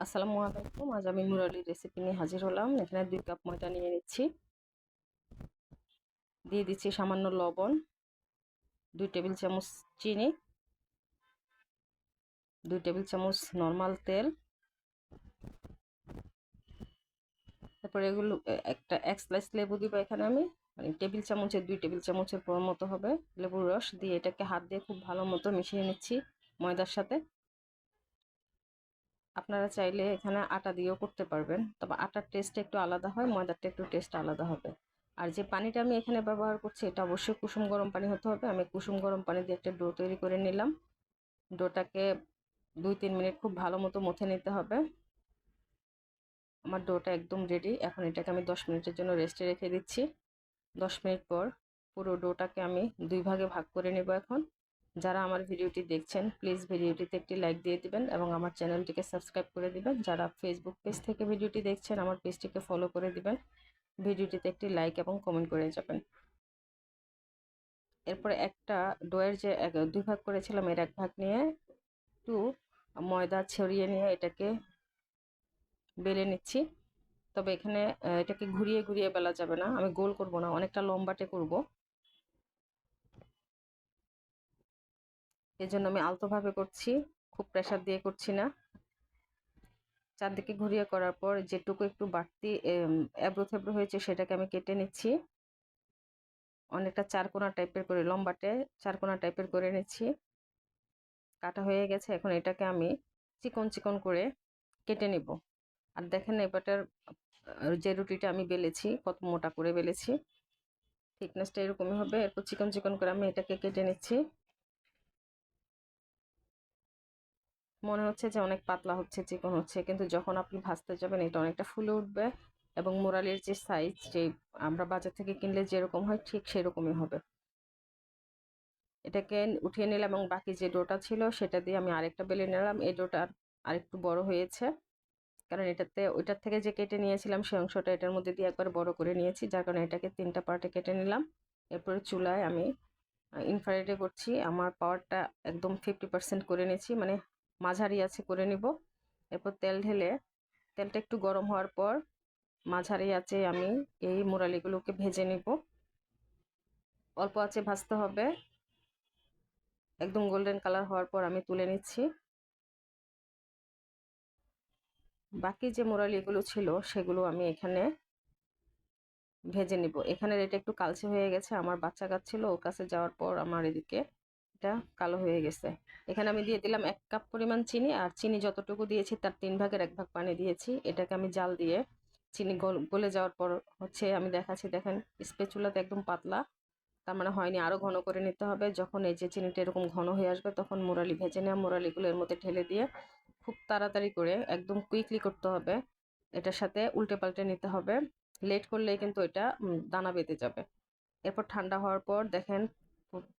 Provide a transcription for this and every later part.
আসসালামু আলাইকুম। আজ আমি মুরালির রেসিপি নিয়ে হাজির হলাম। এখানে 2 কাপ ময়দা নিয়ে নিচ্ছি। দিয়ে দিচ্ছি সামান্য লবণ, 2 টেবিল চামচ চিনি, 2 টেবিল চামচ নরমাল তেল। তারপরে এগুলো একটা এক স্লাইস লেবু দিব এখানে আমি, মানে টেবিল চামচের 2 টেবিল চামচের মতো হবে লেবুর রস দিয়ে এটাকে হাত দিয়ে খুব ভালো মতো মিশিয়ে নিচ্ছি ময়দার সাথে। আপনারা চাইলে এখানে আটা দিয়েও করতে পারবেন, তবে আটার টেস্ট একটু আলাদা হয়, ময়দারটা একটু টেস্ট আলাদা হবে। আর যে পানিটা আমি এখানে ব্যবহার করছি এটা অবশ্যই কুসুম গরম পানি হতে হবে। আমি কুসুম গরম পানি দিয়ে একটা ডো তৈরি করে নিলাম। ডোটাকে 2-3 মিনিট খুব ভালো মতো মথে নিতে হবে। আমার ডোটা একদম রেডি। এখন এটাকে আমি 10 মিনিটের জন্য রেস্টে রেখে দিচ্ছি। 10 মিনিট পর পুরো ডোটাকে আমি 2 ভাগে ভাগ করে নেব। এখন যারা আমার ভিডিওটি দেখছেন প্লিজ ভিডিওটিতে একটি লাইক দিয়ে দিবেন এবং আমার চ্যানেলটিকে সাবস্ক্রাইব করে দিবেন। যারা ফেসবুক পেজ থেকে ভিডিওটি দেখছেন আমার পেজটিকে ফলো করে দিবেন। ভিডিওটিতে একটি লাইক এবং কমেন্ট করে যাবেন। এরপরে একটা ডোয়ের যে 2 ভাগ করেছিলাম এর 1 ভাগ নিয়ে একটু ময়দা ছড়িয়ে নিয়ে এটাকে বেলে নিচ্ছি। তবে এখানে এটাকে ঘুরিয়ে ঘুরিয়ে বেলা যাবে না, আমি গোল করব না, অনেকটা লম্বাটে করব। এজন্য আমি আলতোভাবে করছি, খুব প্রেসার দিয়ে করছি না। চারদিকে ঘুরিয়ে করার পর যেটুকু একটু বাড়তি এবড়ো থেবড়ো হয়েছে সেটাকে আমি কেটে নিচ্ছি। অনেকটা চারকোনা টাইপের করে, লম্বাটে চারকোনা টাইপের করে নিচ্ছি। কাটা হয়ে গেছে। এখন এটাকে আমি চিকন চিকন করে কেটে নিব। আর দেখেন এবারটার যে রুটিটা আমি বেলেছি কত মোটা করে বেলেছি, থিকনেসটা এরকমই হবে। এরপর চিকন চিকন করে আমি এটাকে কেটে নিচ্ছি। মনে হচ্ছে যে অনেক পাতলা হচ্ছে, চিকন হচ্ছে, কিন্তু যখন আপনি ভাজতে যাবেন এটা অনেকটা ফুলে উঠবে এবং মোরালের যে সাইজ, যে আমরা বাজার থেকে কিনলে যেরকম হয় ঠিক সেরকমই হবে। এটাকে উঠিয়ে নিলাম এবং বাকি যে ডোটা ছিল সেটা দিয়ে আমি আরেকটা বেলে নিলাম। এই ডোটা আরেকটু বড় হয়েছে, কারণ এটাতে ওইটার থেকে যে কেটে নিয়েছিলাম সেই অংশটা এটার মধ্যে দিয়ে একবার বড় করে নিয়েছি, যার কারণে এটাকে 3টা পার্টে কেটে নিলাম। এরপরে চুলায় আমি ইনফ্রারেডে করছি। আমার পাওয়ারটা একদম 50% করে নিয়েছি, মানে মাঝারি আছে করে নিব। এরপর তেল ঢেলে তেলটা একটু গরম হওয়ার পর মাঝারি আছে আমি এই মুরালিগুলোকে ভেজে নিব। অল্প আছে ভাজতে হবে। একদম গোল্ডেন কালার হওয়ার পর আমি তুলে নিচ্ছি। বাকি যে মুরালিগুলো ছিল সেগুলো আমি এখানে ভেজে নিব। এখানে এটা একটু কালচে হয়ে গেছে, আমার বাচ্চা গাছ ছিল ওর কাছে যাওয়ার পর আমার এদিকে এটা কালো হয়ে গেছে। এখানে আমি দিয়ে দিলাম 1 কাপ পরিমাণ চিনি, আর চিনি যতটুকু দিয়েছি তার 3 ভাগের 1 ভাগ পানি দিয়েছি। এটাকে আমি জাল দিয়ে চিনি গলে যাওয়ার পর হচ্ছে আমি দেখাচ্ছি, দেখেন স্প্যাচুলাতে একদম পাতলা, তার মানে হয়নি, আরো ঘন করে নিতে হবে। যখন এই যে চিনিটা এরকম ঘন হয়ে আসবে তখন মুরালি ভেজে নেওয়া মুরালিগুলো এর মধ্যে ঢেলে দিয়ে খুব তাড়াতাড়ি করে একদম কুইকলি করতে হবে। এটার সাথে উল্টে পাল্টে নিতে হবে, লেট করলেই কিন্তু এটা দানা বেঁধে যাবে। এরপর ঠান্ডা হওয়ার পর দেখেন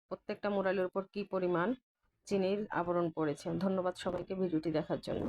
প্রত্যেকটা মুরালির উপর কি পরিমাণ চিনির আবরণ পড়েছে। ধন্যবাদ সবাইকে ভিডিওটি দেখার জন্য।